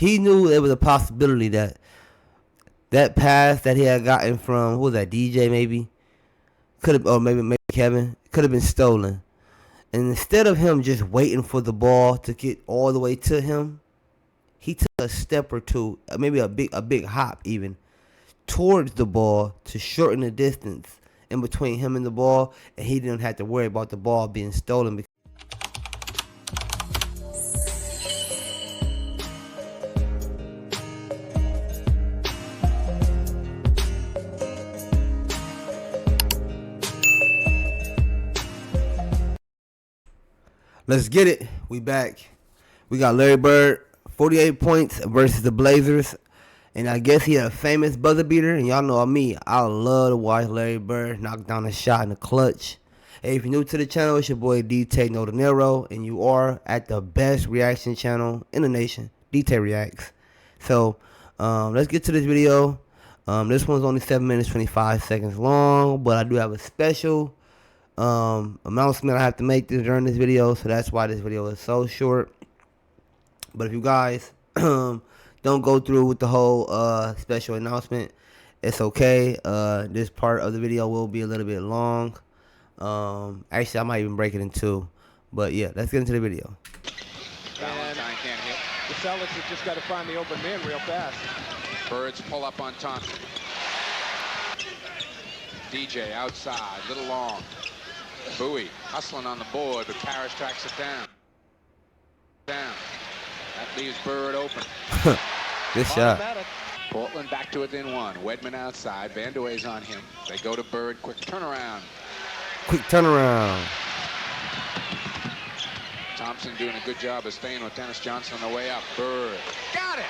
He knew there was a possibility that that pass that he had gotten from, who was that, DJ maybe? Could have, or maybe Kevin, could have been stolen. And instead of him just waiting for the ball to get all the way to him, he took a step or two, maybe a big hop even, towards the ball to shorten the distance in between him and the ball, and he didn't have to worry about the ball being stolen. Let's get it. We back. We got Larry Bird, 48 points versus the Blazers. And I guess he had a famous buzzer beater. And y'all know me, I love to watch Larry Bird knock down a shot in the clutch. Hey, if you're new to the channel, it's your boy DtaeNoDinero. And you are at the best reaction channel in the nation, Dtae Reacts. So, let's get to this video. This one's only 7 minutes, 25 seconds long. But I do have a special announcement I have to make during this video, so that's why this video is so short. But if you guys don't go through with the whole special announcement, it's okay. This part of the video will be a little bit long. Actually, I might even break it in two. But yeah, let's get into the video. Valentine can't hit. The Celtics have just got to find the open man real fast. Birds pull up on Thompson. DJ outside, little long. Bowie hustling on the board, but Parrish tracks it down. That leaves Bird open. Good shot. Portland back to within one. Wedman outside. Van der Wey's on him. They go to Bird. Quick turnaround. Quick turnaround. Thompson doing a good job of staying with Dennis Johnson on the way up. Bird. Got it!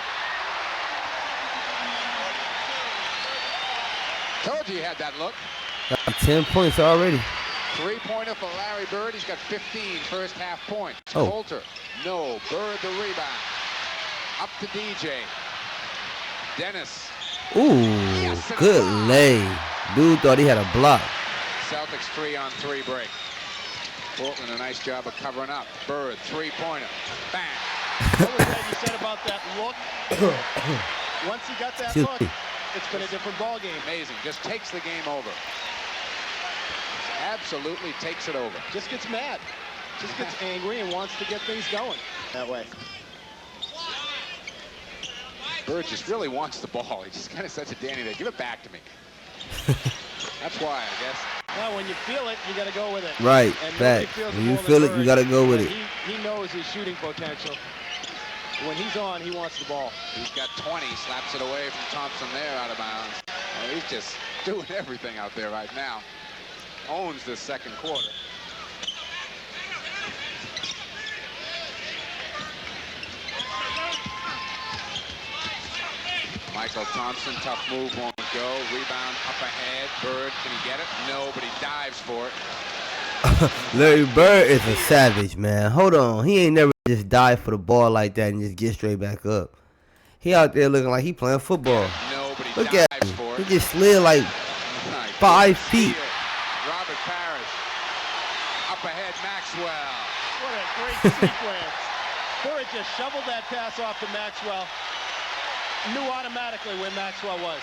Told you had that look. Got 10 points already. Three-pointer for Larry Bird. He's got 15 first half points. Oh. Coulter. No. Bird the rebound. Up to DJ. Dennis. Ooh, yes, good lay. Dude thought he had a block. Celtics 3-on-3 break. Portland a nice job of covering up. Bird, three-pointer. Bang. What was that you said about that look? Once he got that look, it's been a different ball game. Amazing. Just takes the game over. Absolutely takes it over. Just gets mad. Just gets angry and wants to get things going that way. Bird just really wants the ball. He just kind of said to Danny, "Give it back to me." That's why, I guess. Well, when you feel it, you got to go with it. Right. And Fact. When you feel it, you got to go with it. He knows his shooting potential. When he's on, he wants the ball. He's got 20, slaps it away from Thompson there out of bounds. Oh, he's just doing everything out there right now. Owns this second quarter. Michael Thompson, tough move, won't go. Rebound up ahead. Bird, can he get it? No, but he dives for it. Larry Bird is a savage, man. Hold on. He ain't never just dive for the ball like that and just get straight back up. He out there looking like he playing football. No, but he Look at dives him. for He it. just slid like 5 feet. Robert Parrish. Up ahead, Maxwell. What a great sequence. Bird just shoveled that pass off to Maxwell. Knew automatically where Maxwell was.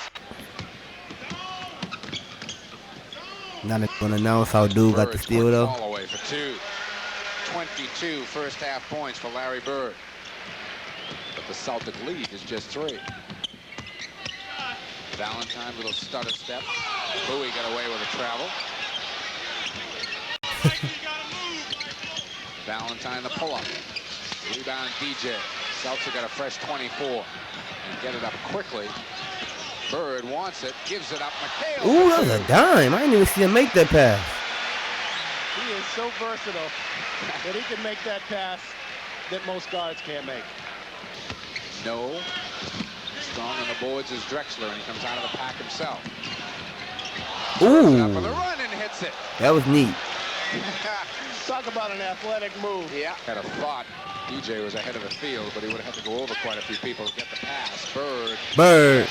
Now they're going to announce how dude got the steal, though. All the way for two. 22 first half points for Larry Bird. But the Celtic lead is just 3. Valentine, little stutter step. Bowie got away with a travel. Valentine the pull-up. Rebound DJ. Celtic got a fresh 24. And get it up quickly. Bird wants it, gives it up. McHale. Ooh, that was a dime. I didn't even see him make that pass. He is so versatile that he can make that pass that most guards can't make. No. Strong on the boards is Drexler, and he comes out of the pack himself. Ooh. Up for the run and hits it. That was neat. Talk about an athletic move. Yeah. Had a thought DJ was ahead of the field, but he would have had to go over quite a few people to get the pass. Bird.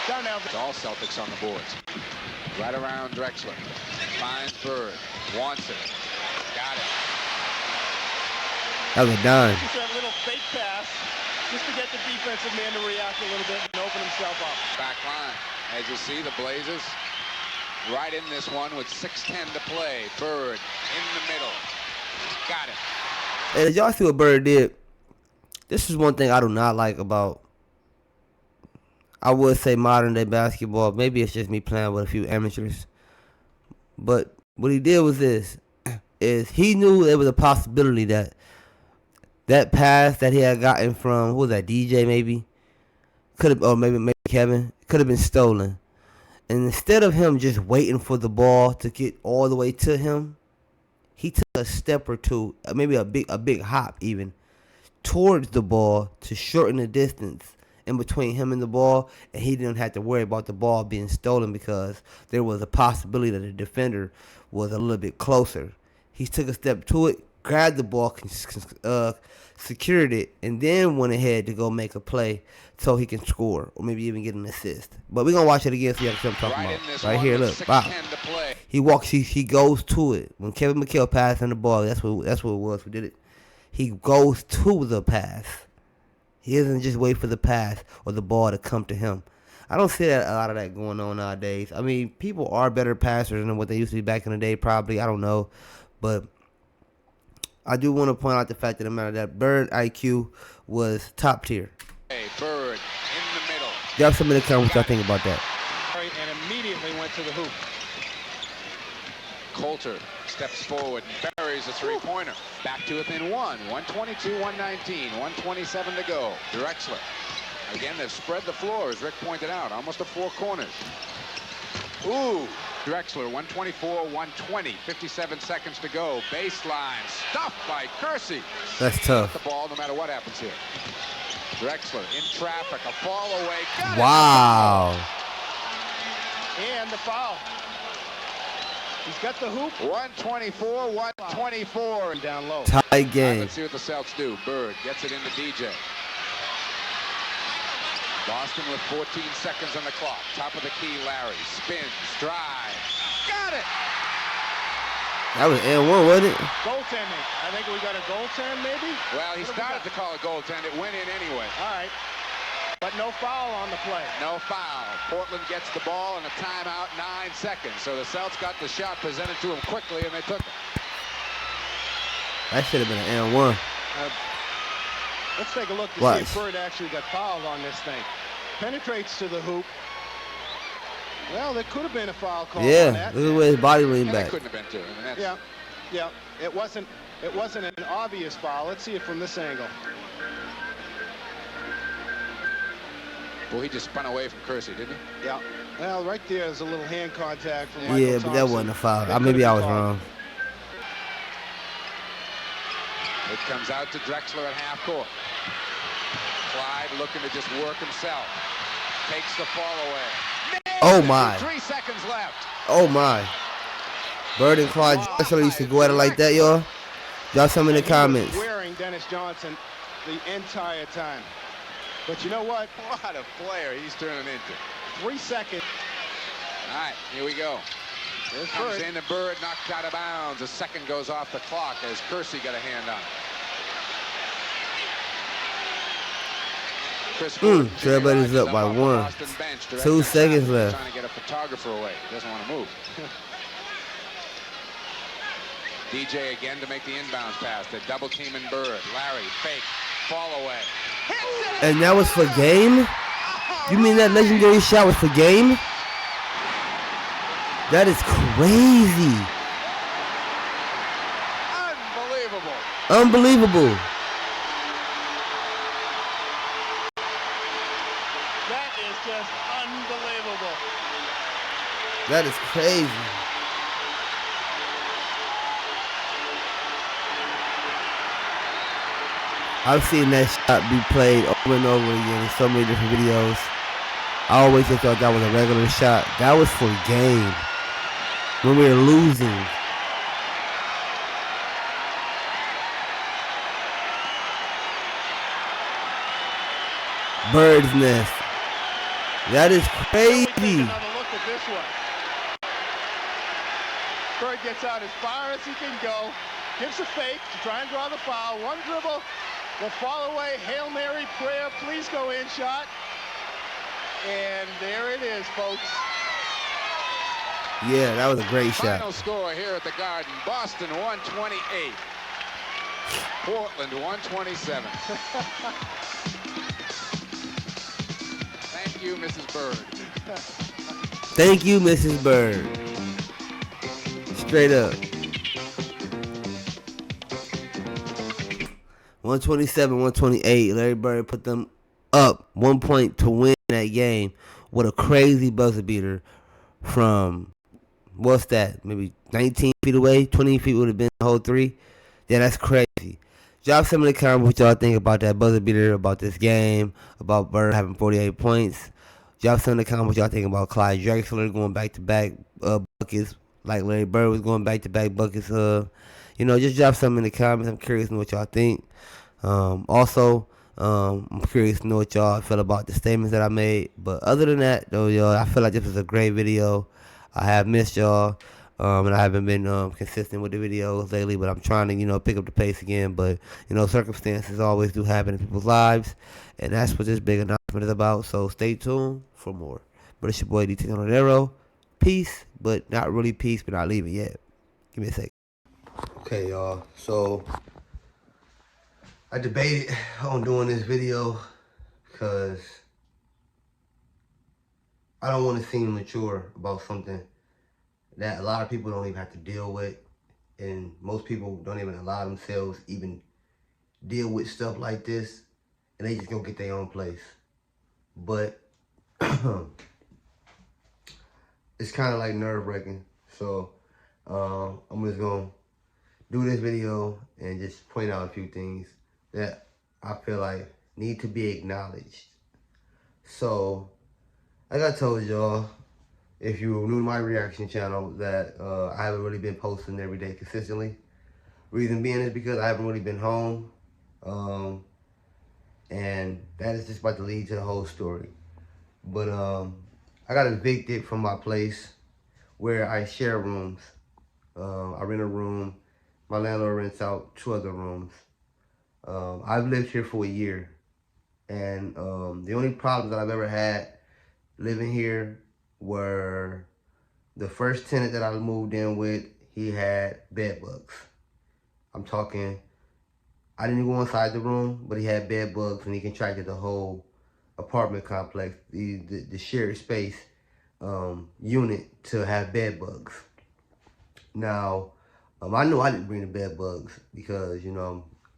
Down now. All Celtics on the boards. Right around Drexler. Finds Bird. Wants it. Got it. That was a dime. Just that little fake pass just to get the defensive man to react a little bit and open himself up. Back line. As you see, the Blazers right in this one with 6:10 to play. Bird in the middle. Got it. And as y'all see what Bird did, this is one thing I do not like about, I would say, modern day basketball. Maybe it's just me playing with a few amateurs. But what he did was this, is he knew there was a possibility that that pass that he had gotten from, who was that, DJ maybe? Could have, or maybe Kevin, could have been stolen. And instead of him just waiting for the ball to get all the way to him, he took a step or two, maybe a big hop even, towards the ball to shorten the distance in between him and the ball, and he didn't have to worry about the ball being stolen because there was a possibility that the defender was a little bit closer. He took a step to it, grabbed the ball, secured it, and then went ahead to go make a play so he can score or maybe even get an assist. But we're going to watch it again so you can see what I'm talking about. Right here, look. Wow. He walks, he goes to it. When Kevin McHale passed on the ball, that's what it was. We did it. He goes to the pass. He doesn't just wait for the pass or the ball to come to him. I don't see that a lot of that going on nowadays. I mean, people are better passers than what they used to be back in the day, probably. I don't know. But I do want to point out the fact of the matter that Bird IQ was top tier. Hey, Bird in the middle. Y'all some in the comments what y'all think about that. And immediately went to the hoop. Coulter steps forward and buries a three-pointer. Back to within one. 122, 119, 127 to go. Drexler. Again, they've spread the floor, as Rick pointed out. Almost to four corners. Ooh. Drexler, 124, 120. 57 seconds to go. Baseline. Stuffed by Kersey. That's tough. The ball, no matter what happens here. Drexler in traffic. A fall away. Got wow. It. And the foul. He's got the hoop. 124, 124. And down low. Tie game. Let's see what the Celts do. Bird gets it into DJ. Boston with 14 seconds on the clock. Top of the key, Larry. Spins, drives. Got it! That was N1, wasn't it? Goaltending. I think we got a goaltend, maybe? Well, he started to call it goaltend. It went in anyway. All right. But no foul on the play. No foul. Portland gets the ball and a timeout, 9 seconds. So the Celts got the shot presented to them quickly, and they took it. That should have been an N1. Let's take a look to see if Bird actually got fouled on this thing. Penetrates to the hoop. Well, there could have been a foul call on that. Look at where his body leaned back. It couldn't have been too. I mean, that's... Yeah. It wasn't an obvious foul. Let's see it from this angle. Well, he just spun away from Kersey, didn't he? Yeah. Well, right there's a little hand contact from Michael Yeah, Thompson. but that wasn't a foul. Maybe I was wrong. It comes out to Drexler at half court. Clyde looking to just work himself. Takes the fall away. Oh my. 3 seconds left. Oh my. Bird and Clyde Drexler used to go at it like that, y'all. Y'all some in the comments. Wearing Dennis Johnson the entire time. But you know what? What a player he's turning into. 3 seconds. All right, here we go. Comes in, and Bird knocked out of bounds. A second goes off the clock as Kersey got a hand on it. Everybody's up by 1. 2 seconds left. Trying to get a photographer away. He doesn't want to move. DJ again to make the inbounds pass. They double team in Bird. Larry, fake, fall away. And that was for game? You mean that legendary shot was for game? That is crazy. Unbelievable. That is just unbelievable. That is crazy. I've seen that shot be played over and over again in so many different videos. I always just thought that was a regular shot. That was for game. When we were losing. Bird's nest. That is crazy. Another look at this one. Bird gets out as far as he can go. Gives a fake to try and draw the foul. One dribble. The follow-away Hail Mary prayer, please go in shot. And there it is, folks. Yeah, that was a great shot. Final score here at the Garden. Boston 128. Portland 127. Thank you, Mrs. Bird. Thank you, Mrs. Bird. Straight up. 127, 128. Larry Bird put them up 1 point to win that game. What a crazy buzzer beater from, what's that, maybe 19 feet away? 20 feet would have been the whole three. Yeah, that's crazy. Drop some in the comments what y'all think about that buzzer beater, about this game, about Bird having 48 points. Drop some in the comments what y'all think about Clyde Drexler going back-to-back buckets, like Larry Bird was going back-to-back buckets. Just drop some in the comments. I'm curious to know what y'all think. Also, I'm curious to know what y'all feel about the statements that I made. But other than that, though, y'all, I feel like this was a great video. I have missed y'all, and I haven't been consistent with the videos lately. But I'm trying to, pick up the pace again. But circumstances always do happen in people's lives, and that's what this big announcement is about. So stay tuned for more. But it's your boy DtaeNoDinero. Peace, but not really peace. But not leaving yet. Give me a second. Okay, y'all. So I debated on doing this video because I don't want to seem mature about something that a lot of people don't even have to deal with, and most people don't even allow themselves even deal with stuff like this, and they just go get their own place. But it's kind of like nerve-wracking, so I'm just gonna do this video and just point out a few things that I feel like need to be acknowledged. So, like I told y'all, if you're new to my reaction channel, that I haven't really been posting every day consistently. Reason being is because I haven't really been home, and that is just about to lead to the whole story. But I got evicted from my place where I share rooms. I rent a room. My landlord rents out 2 other rooms. I've lived here for a year, and the only problems that I've ever had living here were the first tenant that I moved in with. He had bed bugs. I'm talking, I didn't go inside the room, but he had bed bugs, and he contracted the whole apartment complex, the shared space unit, to have bed bugs. Now, I knew I didn't bring the bed bugs because,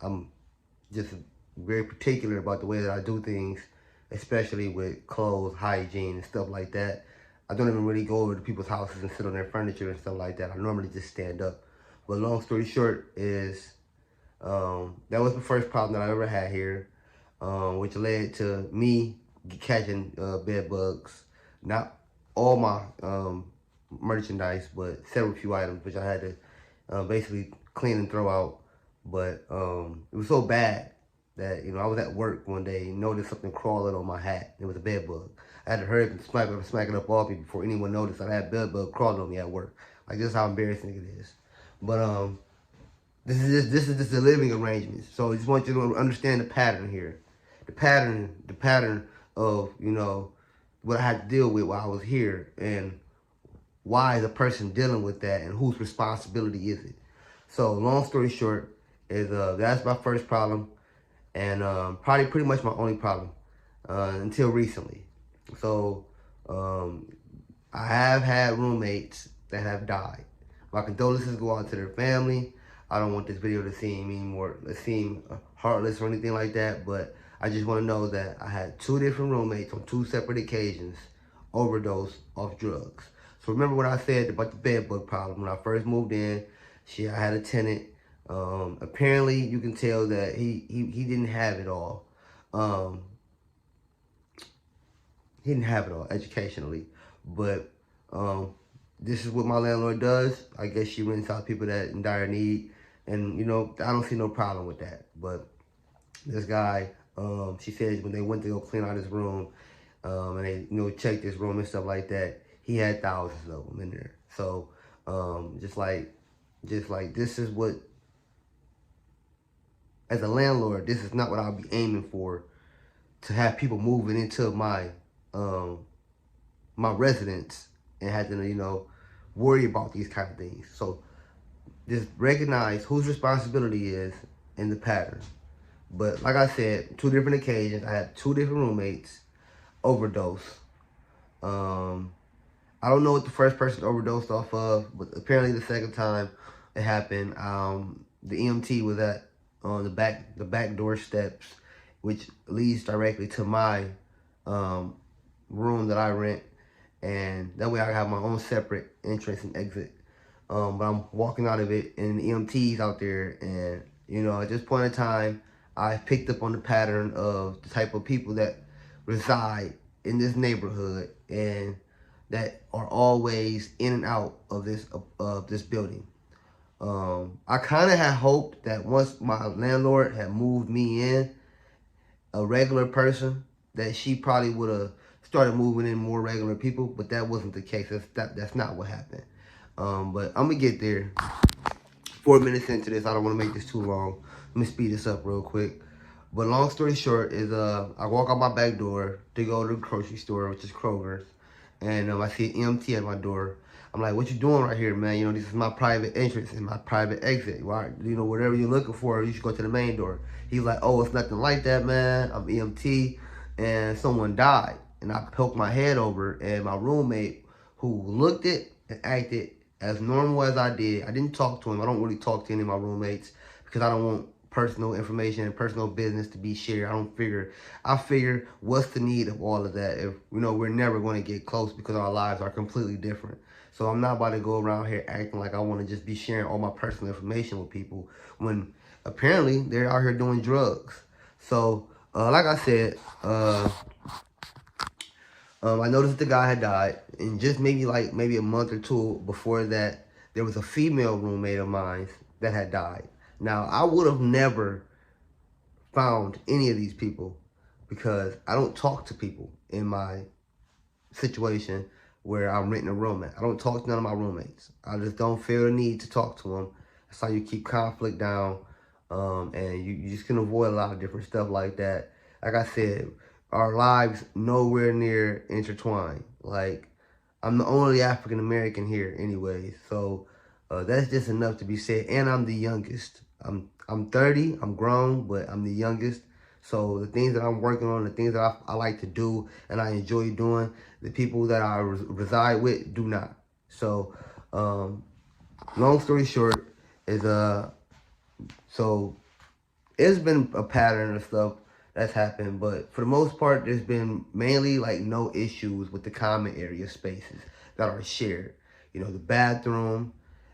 I'm just very particular about the way that I do things, especially with clothes, hygiene, and stuff like that. I don't even really go over to people's houses and sit on their furniture and stuff like that. I normally just stand up. But long story short is, that was the first problem that I ever had here, which led to me catching bed bugs. Not all my merchandise, but several few items, which I had to basically clean and throw out. But it was so bad that, I was at work one day and noticed something crawling on my hat. It was a bed bug. I had to hurry up and smack it up off me before anyone noticed I had a bed bug crawling on me at work. Like, this is how embarrassing it is. But this is just the living arrangements. So I just want you to understand the pattern here. The pattern of, what I had to deal with while I was here, and why is a person dealing with that, and whose responsibility is it? So long story short is that's my first problem, and probably pretty much my only problem until recently. So I have had roommates that have died. My condolences go out to their family. I don't want this video to seem heartless or anything like that, but I just want to know that I had 2 different roommates on 2 separate occasions overdose off drugs. So remember what I said about the bed bug problem. When I first moved in, I had a tenant. Apparently, you can tell that he didn't have it all. He didn't have it all educationally, but this is what my landlord does. I guess she rents out people that in dire need, and I don't see no problem with that. But this guy, she says when they went to go clean out his room, and they checked his room and stuff like that, he had thousands of them in there. So just like this is what as a landlord, this is not what I'll be aiming for, to have people moving into my my residence and have to, you know, worry about these kind of things. So just recognize whose responsibility is in the pattern. But like I said, 2 different occasions, I had 2 different roommates overdose. I don't know what the first person overdosed off of, but apparently the second time it happened, the EMT was at on the back door steps, which leads directly to my room that I rent, and that way I have my own separate entrance and exit. But I'm walking out of it, and the EMT's out there, and you know, at this point in time, I picked up on the pattern of the type of people that reside in this neighborhood and that are always in and out of this building. I kind of had hoped that once my landlord had moved me in, a regular person, that she probably would have started moving in more regular people, but that wasn't the case. That's not what happened. But I'm gonna get there. 4 minutes into this, I don't want to make this too long. Let me speed this up real quick. But long story short is, I walk out my back door to go to the grocery store, which is Kroger's, and I see an EMT at my door. I'm like, "What you doing right here, man? You know, this is my private entrance and my private exit. Right? You know, whatever you're looking for, you should go to the main door." He's like, "Oh, it's nothing like that, man. I'm EMT, and someone died." And I poked my head over, and my roommate, who looked it and acted as normal as I did. I didn't talk to him. I don't really talk to any of my roommates because I don't want personal information and personal business to be shared. I figure what's the need of all of that if, you know, we're never going to get close because our lives are completely different. So I'm not about to go around here acting like I want to just be sharing all my personal information with people when apparently they're out here doing drugs. So like I said, I noticed the guy had died, and just maybe a month or 2 before that, there was a female roommate of mine that had died. Now, I would have never found any of these people because I don't talk to people in my situation where I'm renting a room at. I don't talk to none of my roommates. I just don't feel the need to talk to them. That's how you keep conflict down, and you just can avoid a lot of different stuff like that. Like I said, our lives nowhere near intertwined. Like, I'm the only African American here anyway, so that's just enough to be said. And I'm the youngest. I'm 30. I'm grown, but I'm the youngest. So the things that I'm working on, the things that I like to do and I enjoy doing, the people that I reside with do not. So long story short is so it's been a pattern of stuff that's happened, but for the most part, there's been mainly like no issues with the common area spaces that are shared. You know, the bathroom,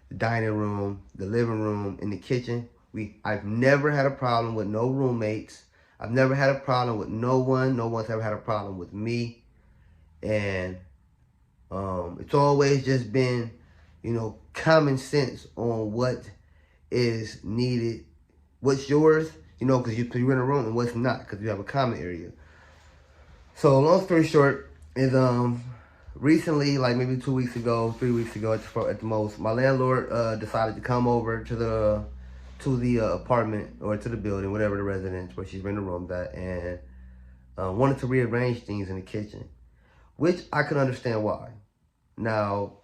the dining room, the living room, and the kitchen. I've never had a problem with no roommates. I've never had a problem with no one. No one's ever had a problem with me. And it's always just been, you know, common sense on what is needed, what's yours, you know, because you're in a room, and what's not, because you have a common area. So long story short is recently, like maybe 2 weeks ago, 3 weeks ago at the most, my landlord decided to come over to the apartment or to the building, whatever the residence where she's renting rooms at, and wanted to rearrange things in the kitchen, which I could understand why. Now,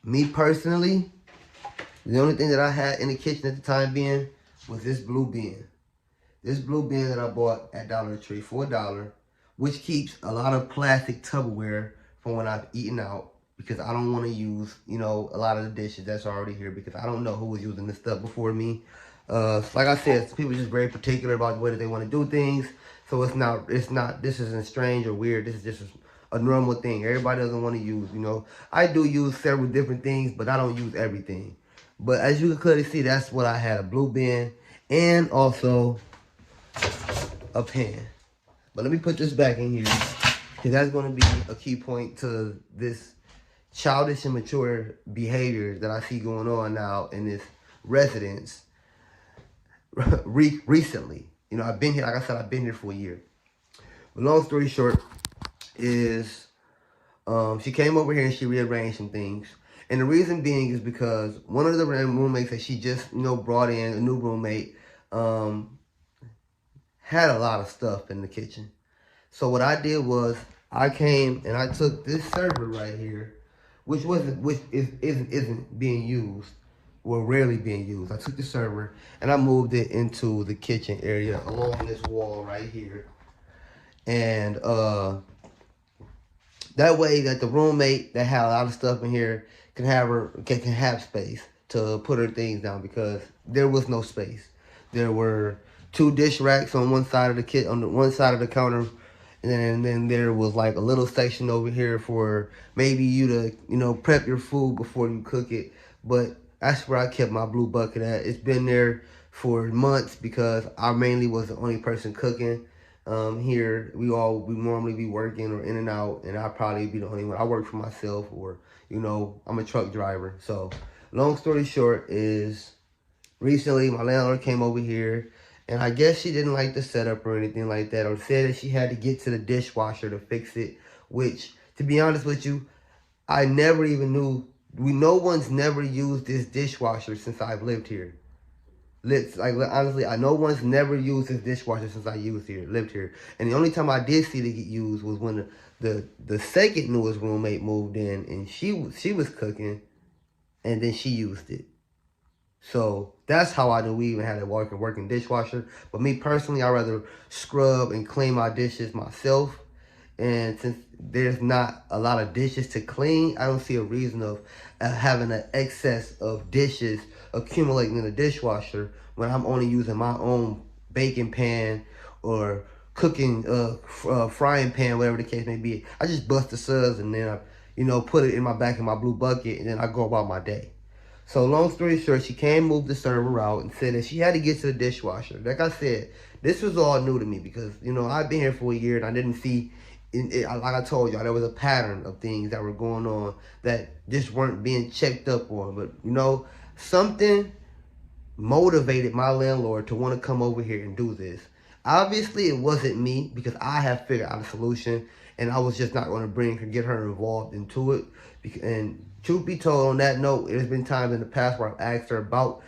me personally, the only thing that I had in the kitchen at the time being was this blue bin. This blue bin that I bought at Dollar Tree for $1, which keeps a lot of plastic Tupperware from when I've eaten out, because I don't want to use, you know, a lot of the dishes that's already here, because I don't know who was using this stuff before me. Like I said, people are just very particular about the way that they want to do things. So this isn't strange or weird. This is just a normal thing. Everybody doesn't want to use, you know. I do use several different things, but I don't use everything. But as you can clearly see, that's what I had, a blue bin and also a pan. But let me put this back in here, because that's going to be a key point to this childish and mature behavior that I see going on now in this residence recently. You know, I've been here, like I said, I've been here for a year. But long story short is she came over here and she rearranged some things. And the reason being is because one of the roommates that she just, you know, brought in, a new roommate, had a lot of stuff in the kitchen. So what I did was I came and I took this server right here, which isn't being used, or rarely being used. I took the server and I moved it into the kitchen area along this wall right here, and that way that the roommate that had a lot of stuff in here can have space to put her things down, because there was no space. There were 2 dish racks on one side of the counter, and then there was like a little section over here for maybe you to prep your food before you cook it. But that's where I kept my blue bucket at. It's been there for months because I mainly was the only person cooking. Here we normally be working or in and out, and I'll probably be the only one. I work for myself, or I'm a truck driver. So long story short is, recently my landlord came over here, and I guess she didn't like the setup or anything like that, or said that she had to get to the dishwasher to fix it, which, to be honest with you, I never even knew. No one's never used this dishwasher since I've lived here. Honestly, no one's never used this dishwasher since I lived here. And the only time I did see it get used was when the second newest roommate moved in, and she was cooking, and then she used it. So that's how I knew we even had a working dishwasher. But me personally, I'd rather scrub and clean my dishes myself. And since there's not a lot of dishes to clean, I don't see a reason of having an excess of dishes accumulating in the dishwasher when I'm only using my own baking pan or cooking frying pan, whatever the case may be. I just bust the suds and then I put it in my back of my blue bucket, and then I go about my day. So long story short, she came, moved the server out, and said that she had to get to the dishwasher. Like I said, this was all new to me because, I've been here for a year and I didn't see, like I told y'all, there was a pattern of things that were going on that just weren't being checked up on. But, something motivated my landlord to want to come over here and do this. Obviously, it wasn't me, because I have figured out a solution, and I was just not going to get her involved into it. And truth be told, on that note, there's been times in the past where I've asked her about,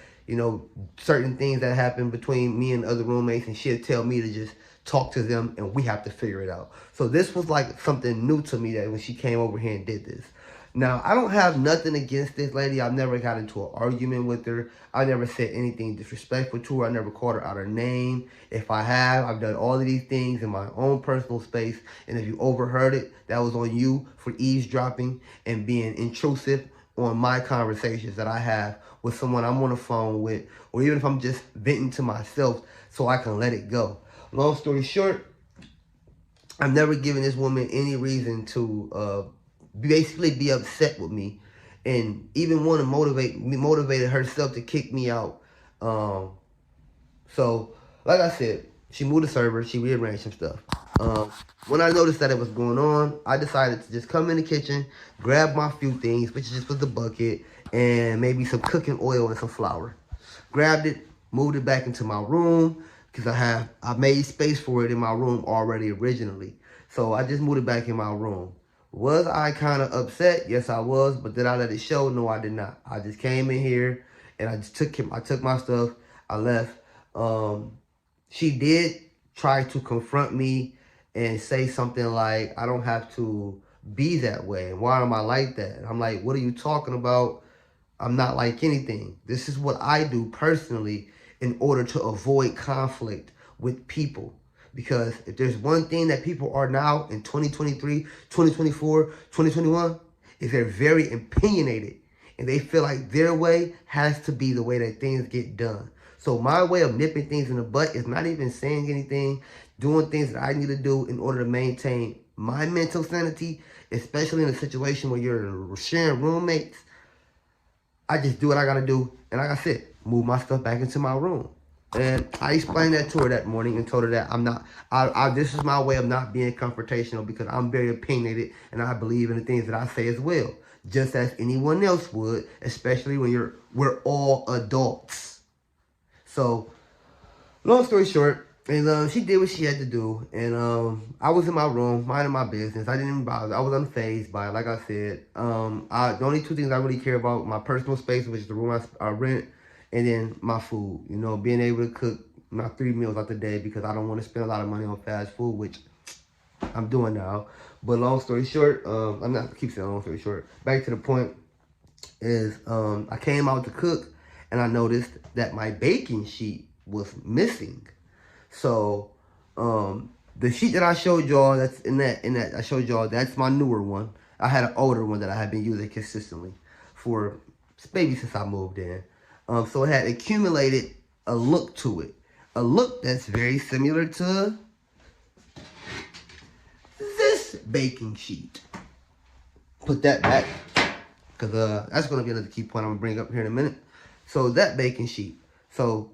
certain things that happen between me and other roommates, and she'll tell me to just talk to them, and we have to figure it out. So this was like something new to me, that when she came over here and did this. Now, I don't have nothing against this lady. I've never got into an argument with her. I never said anything disrespectful to her. I never called her out her name. If I have, I've done all of these things in my own personal space. And if you overheard it, that was on you for eavesdropping and being intrusive on my conversations that I have with someone I'm on the phone with, or even if I'm just venting to myself so I can let it go. Long story short, I've never given this woman any reason to basically be upset with me, and even want to motivated herself to kick me out. So like I said, she moved the server, she rearranged some stuff. When I noticed that it was going on, I decided to just come in the kitchen, grab my few things, which just was the bucket and maybe some cooking oil and some flour. Grabbed it, moved it back into my room, because I made space for it in my room already originally. So I just moved it back in my room. Was I kind of upset? Yes, I was. But did I let it show? No, I did not. I just came in here and I took my stuff. I left. She did try to confront me and say something like, I don't have to be that way. Why am I like that? And I'm like, what are you talking about? I'm not like anything. This is what I do personally in order to avoid conflict with people. Because if there's one thing that people are now in 2023, 2024, 2021, is they're very opinionated. And they feel like their way has to be the way that things get done. So my way of nipping things in the butt is not even saying anything, doing things that I need to do in order to maintain my mental sanity, especially in a situation where you're sharing roommates. I just do what I gotta do. And like I said, move my stuff back into my room. And I explained that to her that morning and told her that this is my way of not being confrontational, because I'm very opinionated and I believe in the things that I say as well, just as anyone else would, especially when we're all adults. So, long story short, and she did what she had to do, and I was in my room minding my business. I didn't even bother. I was unfazed by it. Like I said, the only 2 things I really care about: my personal space, which is the room I rent, and then my food. Being able to cook, not 3 meals out the day because I don't want to spend a lot of money on fast food, which I'm doing now. But long story short, I'm not keep saying long story short. Back to the point is I came out to cook and I noticed that my baking sheet was missing. So the sheet that I showed y'all, that's in that I showed y'all, that's my newer one. I had an older one that I had been using consistently for maybe since I moved in. So it had accumulated a look to it. A look that's very similar to this baking sheet. Put that back, because that's going to be another key point I'm going to bring up here in a minute. So that baking sheet. So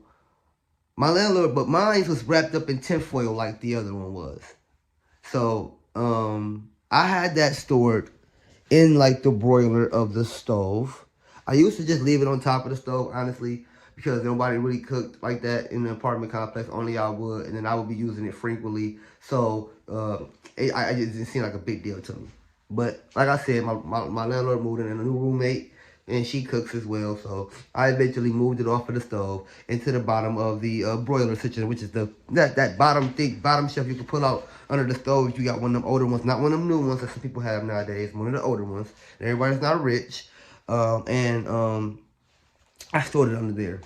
my landlord, but mine was wrapped up in tinfoil like the other one was. So I had that stored in like the broiler of the stove. I used to just leave it on top of the stove, honestly, because nobody really cooked like that in the apartment complex. Only I would, and then I would be using it frequently. So it didn't seem like a big deal to me. But like I said, my landlord moved in, and a new roommate, and she cooks as well. So I eventually moved it off of the stove into the bottom of the broiler situation, which is that bottom thick bottom shelf you can pull out under the stove if you got one of them older ones, not one of them new ones that some people have nowadays. One of the older ones. Everybody's not rich, and I stored it under there,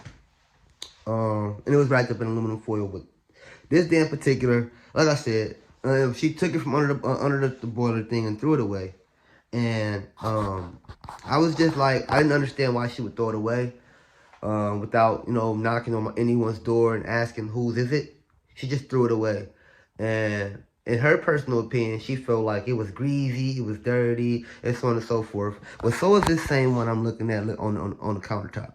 and it was wrapped up in aluminum foil. But this day in particular, like I said, she took it from under the boiler thing and threw it away. And I was just like, I didn't understand why she would throw it away without, knocking on anyone's door and asking whose is it. She just threw it away. And in her personal opinion, she felt like it was greasy, it was dirty, and so on and so forth. But so is this same one I'm looking at on the countertop.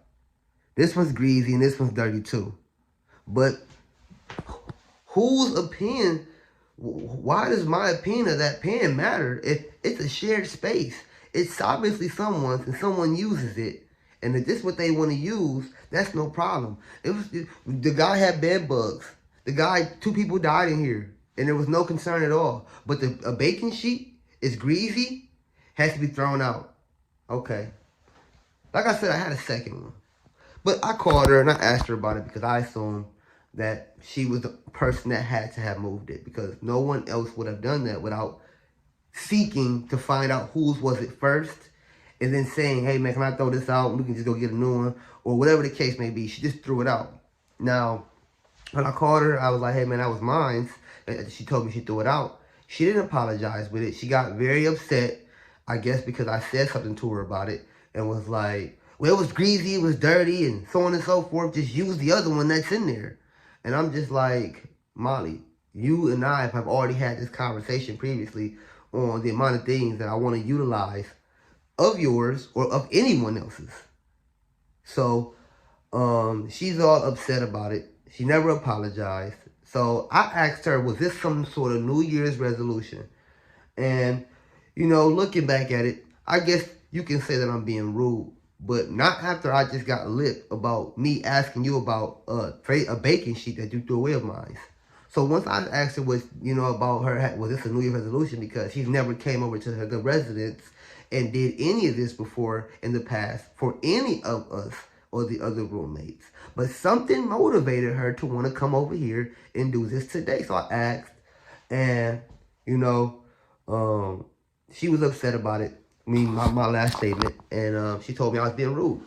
This one's greasy and this one's dirty too. But whose opinion? Why does my opinion of that pan matter if it's a shared space? It's obviously someone's and someone uses it. And if this is what they want to use, that's no problem. The guy had bed bugs. Two people died in here. And there was no concern at all. But a baking sheet is greasy, has to be thrown out. Okay. Like I said, I had a second one. But I called her and I asked her about it because I assumed that she was the person that had to have moved it, because no one else would have done that without seeking to find out whose was it first and then saying, hey, man, can I throw this out? We can just go get a new one, or whatever the case may be. She just threw it out. Now, when I called her, I was like, hey, man, that was mine. She told me she threw it out. She didn't apologize with it. She got very upset, I guess, because I said something to her about it and was like, well, it was greasy, it was dirty, and so on and so forth. Just use the other one that's in there. And I'm just like, Molly, you and I have already had this conversation previously on the amount of things that I want to utilize of yours or of anyone else's. So she's all upset about it. She never apologized. So I asked her, was this some sort of New Year's resolution? And, looking back at it, I guess you can say that I'm being rude. But not after I just got lit about me asking you about a baking sheet that you threw away of mine. So once I asked her about her, was this a New Year's resolution? Because she's never came over to the residence and did any of this before in the past for any of us or the other roommates. But something motivated her to want to come over here and do this today. So I asked, and, she was upset about it. My last statement, and she told me I was being rude.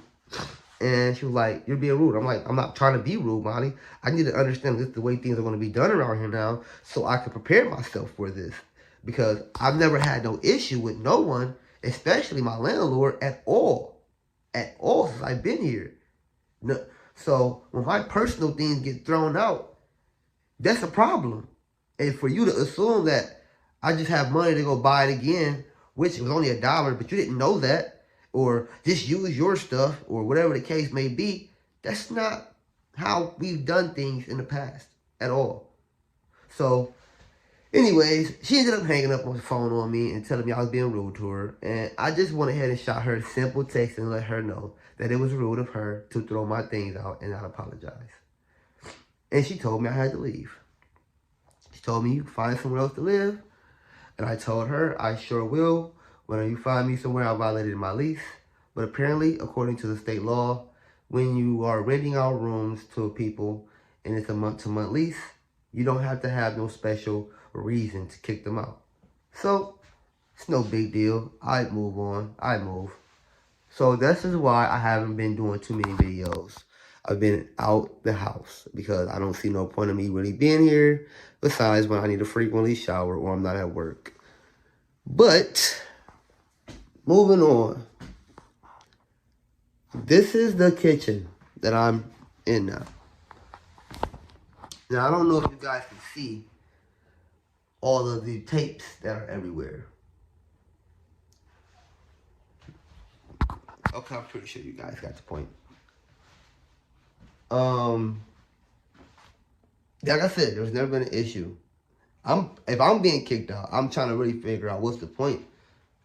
And she was like, you're being rude. I'm like, I'm not trying to be rude, Molly. I need to understand this is the way things are going to be done around here now so I can prepare myself for this. Because I've never had no issue with no one, especially my landlord, at all. At all since I've been here. No, so when my personal things get thrown out, that's a problem. And for you to assume that I just have money to go buy it again, which was only $1, but you didn't know that, or just use your stuff, or whatever the case may be, that's not how we've done things in the past at all. So, anyways, she ended up hanging up on the phone on me and telling me I was being rude to her, and I just went ahead and shot her a simple text and let her know that it was rude of her to throw my things out and not apologize. And she told me I had to leave. She told me you can find somewhere else to live. And I told her, I sure will. When you find me somewhere, I violated my lease. But apparently, according to the state law, when you are renting out rooms to people and it's a month-to-month lease, you don't have to have no special reason to kick them out. So, it's no big deal. I'd move on. I'd move. So, this is why I haven't been doing too many videos. I've been out the house because I don't see no point in me really being here besides when I need to frequently shower or I'm not at work. But, moving on. This is the kitchen that I'm in now. Now, I don't know if you guys can see all of the tapes that are everywhere. Okay, I'm pretty sure you guys got the point. Like I said, there's never been an issue. If I'm being kicked out, I'm trying to really figure out what's the point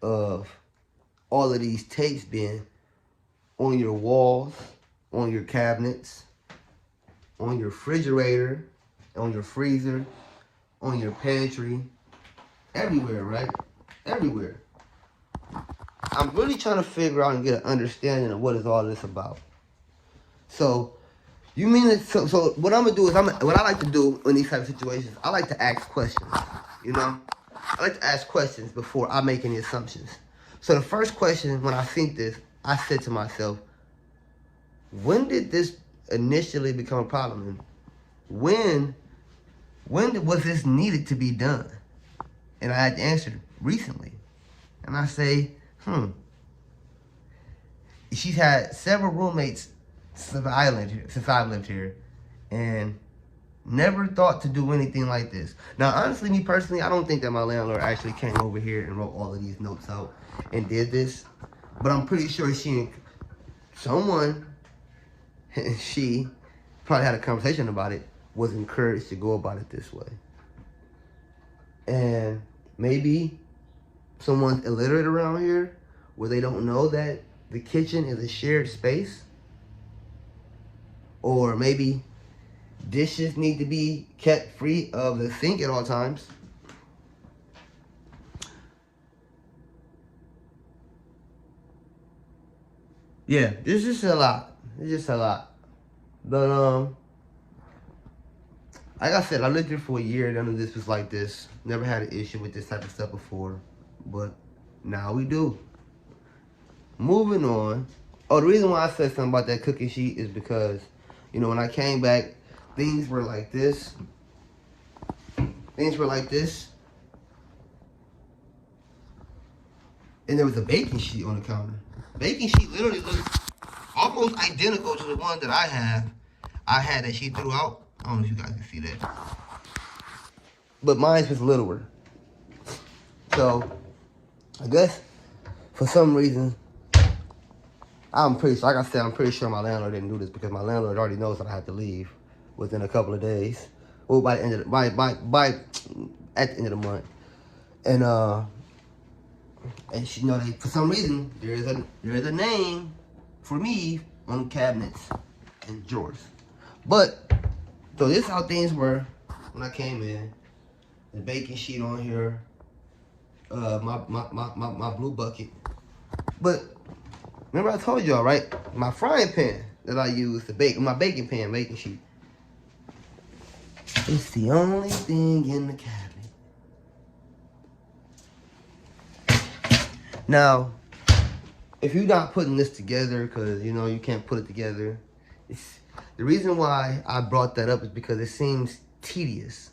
of all of these tapes being on your walls, on your cabinets, on your refrigerator, on your freezer, on your pantry, everywhere, right? Everywhere. I'm really trying to figure out and get an understanding of what is all this about. So, you mean it? So what I'm gonna do is what I like to do in these type of situations. I like to ask questions. You know, I like to ask questions before I make any assumptions. So the first question, when I think this, I said to myself, when did this initially become a problem? And when was this needed to be done? And I had to answer recently. And I say, she's had several roommates since I've lived here, and never thought to do anything like this. Now, honestly, me personally, I don't think that my landlord actually came over here and wrote all of these notes out and did this. But I'm pretty sure she probably had a conversation about it, was encouraged to go about it this way. And maybe someone's illiterate around here where they don't know that the kitchen is a shared space. Or maybe dishes need to be kept free of the sink at all times. Yeah, it's just a lot. It's just a lot. But, like I said, I lived here for a year. None of this was like this. Never had an issue with this type of stuff before. But now we do. Moving on. Oh, the reason why I said something about that cookie sheet is because, you know, when I came back, things were like this. Things were like this. And there was a baking sheet on the counter. Baking sheet literally looks almost identical to the one that I had that she threw out. I don't know if you guys can see that. But mine was littler. So, I guess, for some reason, I'm pretty sure my landlord didn't do this because my landlord already knows that I have to leave within a couple of days. Well, by the end of at the end of the month. And she know that for some reason there is a name for me on cabinets and drawers. But so this is how things were when I came in. The baking sheet on here, my blue bucket. But remember I told y'all, right? My frying pan that I use to bake, my baking pan, baking sheet. It's the only thing in the cabinet. Now, if you're not putting this together, because, you know, you can't put it together, the reason why I brought that up is because it seems tedious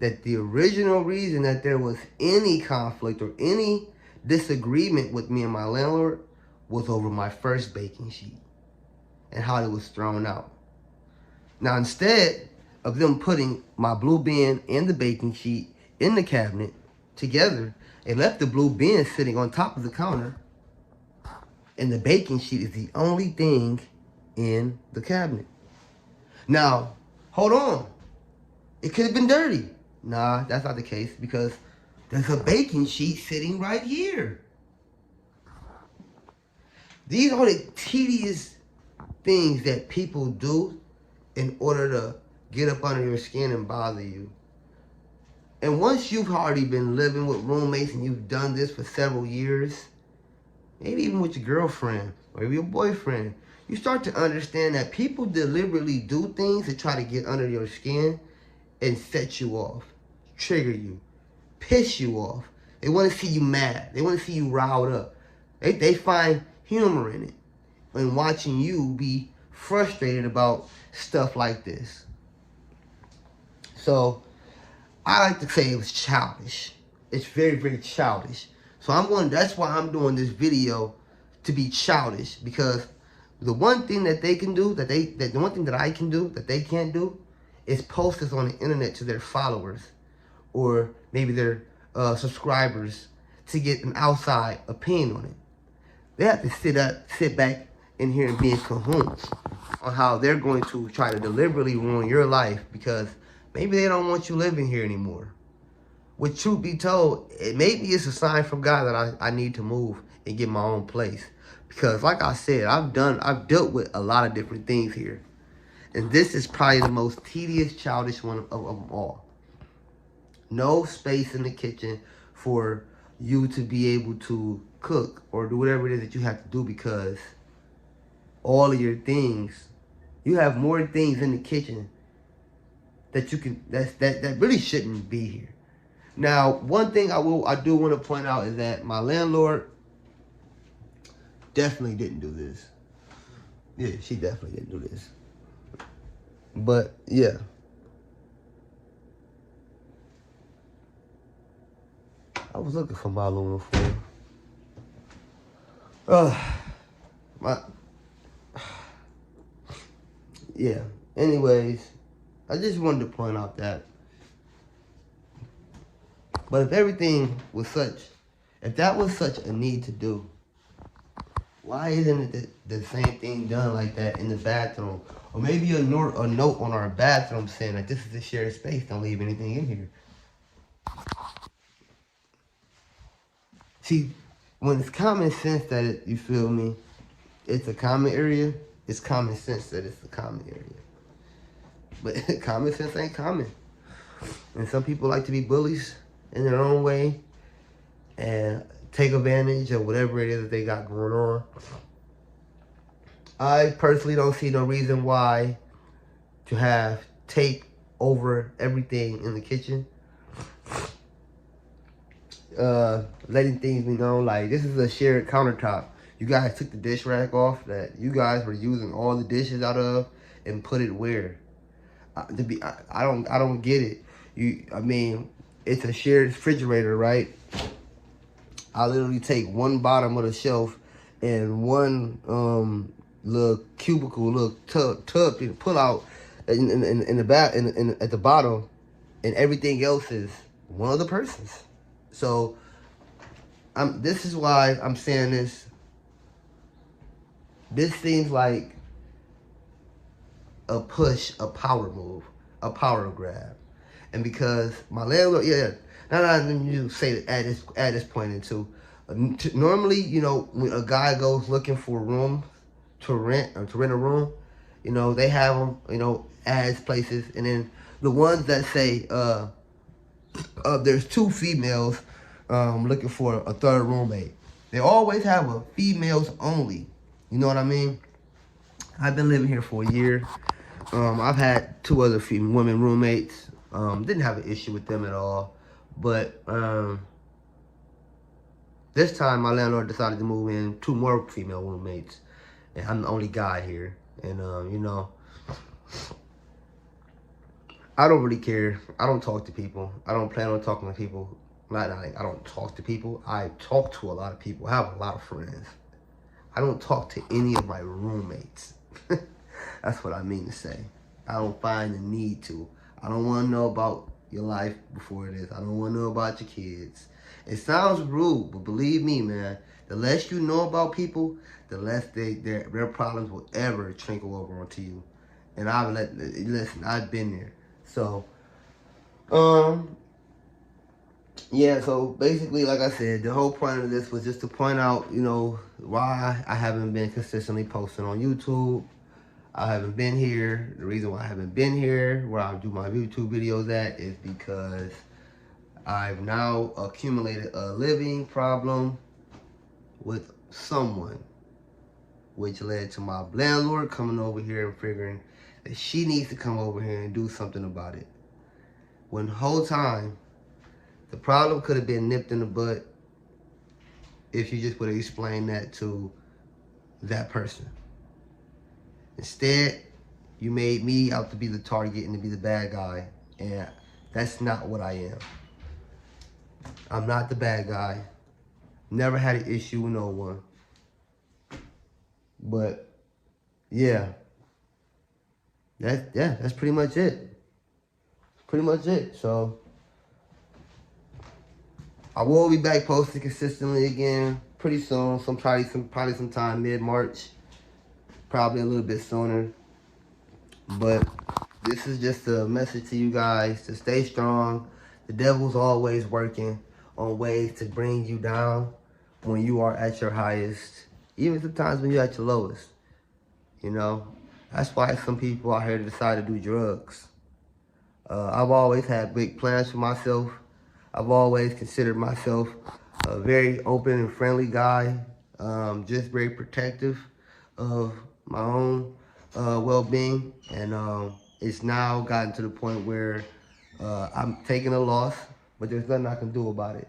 that the original reason that there was any conflict or any disagreement with me and my landlord was over my first baking sheet and how it was thrown out. Now, instead of them putting my blue bin and the baking sheet in the cabinet together, they left the blue bin sitting on top of the counter, and the baking sheet is the only thing in the cabinet. Now, hold on. It could have been dirty. Nah, that's not the case because there's a baking sheet sitting right here. These are the tedious things that people do in order to get up under your skin and bother you. And once you've already been living with roommates and you've done this for several years, maybe even with your girlfriend or your boyfriend, you start to understand that people deliberately do things to try to get under your skin and set you off, trigger you, piss you off. They want to see you mad. They want to see you riled up. They find humor in it, in watching you be frustrated about stuff like this. So I like to say it was childish. It's very, very childish. So that's why I'm doing this video, to be childish, because the one thing that they can do, the one thing that I can do that they can't do, is post this on the internet to their followers or maybe their subscribers to get an outside opinion on it. They have to sit back in here and be in cahoots on how they're going to try to deliberately ruin your life because maybe they don't want you living here anymore. With truth be told, maybe it's a sign from God that I need to move and get my own place. Because like I said, I've dealt with a lot of different things here. And this is probably the most tedious, childish one of them all. No space in the kitchen for you to be able to cook or do whatever it is that you have to do, because all of your things, you have more things in the kitchen that you can that really shouldn't be here. Now, one thing I do want to point out is that my landlord definitely didn't do this. Yeah, she definitely didn't do this. But yeah. I was looking for my aluminum foil. Yeah. Anyways, I just wanted to point out that. But if that was such a need to do, why isn't it the same thing done like that in the bathroom? Or maybe a note on our bathroom saying that this is a shared space, don't leave anything in here. See, when it's common sense that you feel me, it's a common area, it's common sense that it's a common area. But common sense ain't common. And some people like to be bullies in their own way and take advantage of whatever it is that they got going on. I personally don't see no reason why to have tape over everything in the kitchen. Letting things be known, like, this is a shared countertop. You guys took the dish rack off that you guys were using all the dishes out of and put it where? I don't get it. I mean, it's a shared refrigerator, right? I literally take one bottom of the shelf and one little cubicle, little tub to pull out in the back at the bottom, and everything else is one other person's. So this is why I'm saying this. This seems like a push, a power move, a power grab. And because my landlord, now you say at this point into, normally, you know, when a guy goes looking for a room to rent or to rent a room, you know, they have them, you know, ads places, and then the ones that say there's two females looking for a third roommate, they always have a females only. You know what I mean? I've been living here for a year. I've had two other women roommates. Didn't have an issue with them at all. But this time my landlord decided to move in two more female roommates. And I'm the only guy here. And, you know, I don't really care. I don't talk to people. I don't plan on talking to people. I don't talk to people. I talk to a lot of people. I have a lot of friends. I don't talk to any of my roommates. That's what I mean to say. I don't find the need to. I don't want to know about your life before it is. I don't want to know about your kids. It sounds rude, but believe me, man, the less you know about people, the less their problems will ever trickle over onto you. And I've been there. So, yeah, so basically, like I said, the whole point of this was just to point out, you know, why I haven't been consistently posting on YouTube. I haven't been here. The reason why I haven't been here, where I do my YouTube videos at, is because I've now accumulated a living problem with someone. which led to my landlord coming over here and figuring that she needs to come over here and do something about it. When the whole time, the problem could have been nipped in the butt if you just would have explained that to that person. Instead, you made me out to be the target and to be the bad guy, and that's not what I am. I'm not the bad guy. Never had an issue with no one. But yeah, that's pretty much it. Pretty much it. So I will be back posting consistently again pretty soon. Probably sometime mid-March. Probably a little bit sooner. But this is just a message to you guys to stay strong. The devil's always working on ways to bring you down when you are at your highest. Even sometimes when you're at your lowest. You know? That's why some people out here decide to do drugs. I've always had big plans for myself. I've always considered myself a very open and friendly guy. Just very protective of my own well-being. And it's now gotten to the point where I'm taking a loss, but there's nothing I can do about it.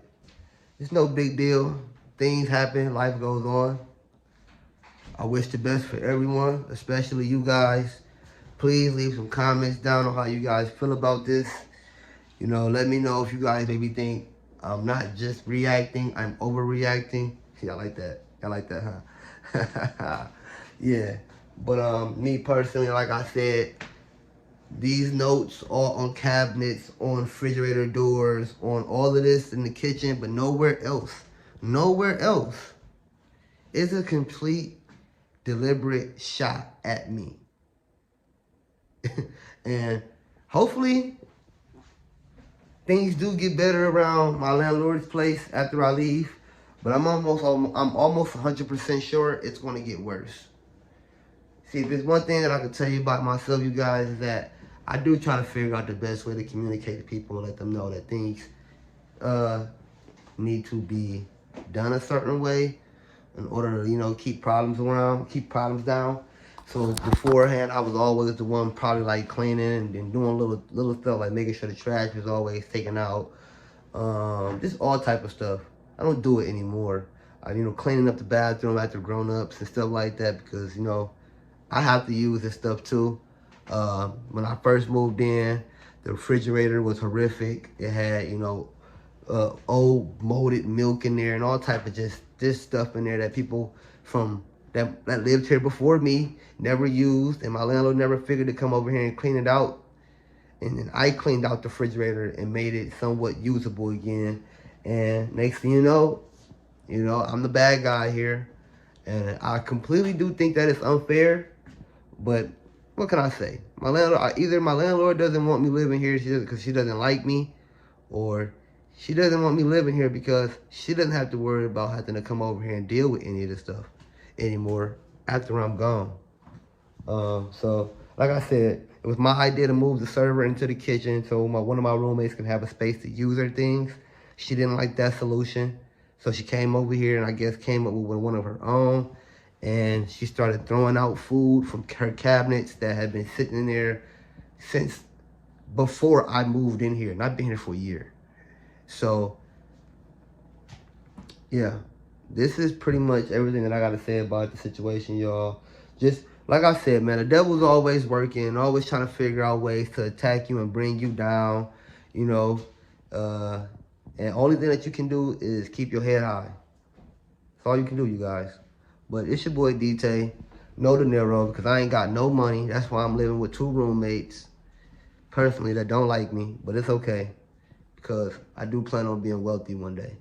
It's no big deal. Things happen, life goes on. I wish the best for everyone, especially you guys. Please leave some comments down on how you guys feel about this. You know, let me know if you guys maybe think I'm not just reacting, I'm overreacting. See, I like that. I like that, huh? Yeah. But me personally, like I said, these notes are on cabinets, on refrigerator doors, on all of this in the kitchen, but nowhere else. Nowhere else. It's a complete, deliberate shot at me. And hopefully things do get better around my landlord's place after I leave, but I'm almost 100% sure it's going to get worse. See, if there's one thing that I can tell you about myself, you guys, is that I do try to figure out the best way to communicate to people and let them know that things need to be done a certain way in order to, you know, keep problems down. So beforehand, I was always the one probably like cleaning and doing little stuff like making sure the trash was always taken out. Just all type of stuff. I don't do it anymore. Cleaning up the bathroom after grown-ups and stuff like that because, you know, I have to use this stuff too. When I first moved in, the refrigerator was horrific. It had, old molded milk in there and all type of just this stuff in there that people from that lived here before me never used, and my landlord never figured to come over here and clean it out. And then I cleaned out the refrigerator and made it somewhat usable again. And next thing you know, I'm the bad guy here. And I completely do think that it's unfair, but what can I say? Either my landlord doesn't want me living here because she doesn't like me, or she doesn't want me living here because she doesn't have to worry about having to come over here and deal with any of this stuff anymore after I'm gone. So, like I said, it was my idea to move the server into the kitchen so one of my roommates can have a space to use her things. She didn't like that solution, so she came over here and I guess came up with one of her own. And she started throwing out food from her cabinets that had been sitting in there since before I moved in here. And I've been here for a year. So, yeah. This is pretty much everything that I got to say about the situation, y'all. Just, like I said, man, the devil's always working, always trying to figure out ways to attack you and bring you down, and only thing that you can do is keep your head high. That's all you can do, you guys. But it's your boy DtaeNoDinero, because I ain't got no money. That's why I'm living with 2 roommates, personally, that don't like me. But it's okay, because I do plan on being wealthy one day.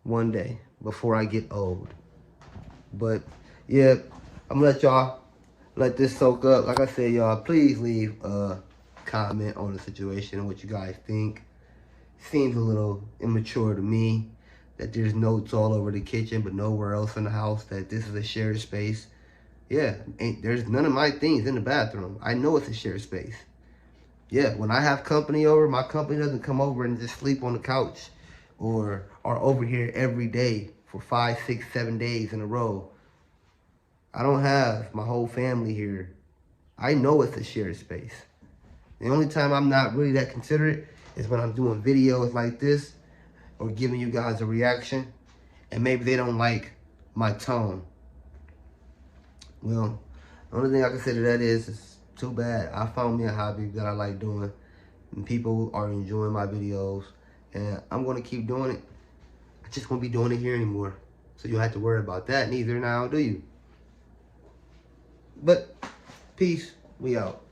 One day, before I get old. But, yeah, I'm going to let this soak up. Like I said, y'all, please leave a comment on the situation and what you guys think. Seems a little immature to me that there's notes all over the kitchen but nowhere else in the house, that this is a shared space. Yeah, there's none of my things in the bathroom. I know it's a shared space. Yeah, when I have company over, my company doesn't come over and just sleep on the couch or are over here every day for 5, 6, 7 days in a row. I don't have my whole family here. I know it's a shared space. The only time I'm not really that considerate is when I'm doing videos like this or giving you guys a reaction and maybe they don't like my tone. Well, the only thing I can say to that is it's too bad. I found me a hobby that I like doing and people are enjoying my videos and I'm going to keep doing it. I just won't be doing it here anymore. So you don't have to worry about that neither now, do you? But peace. We out.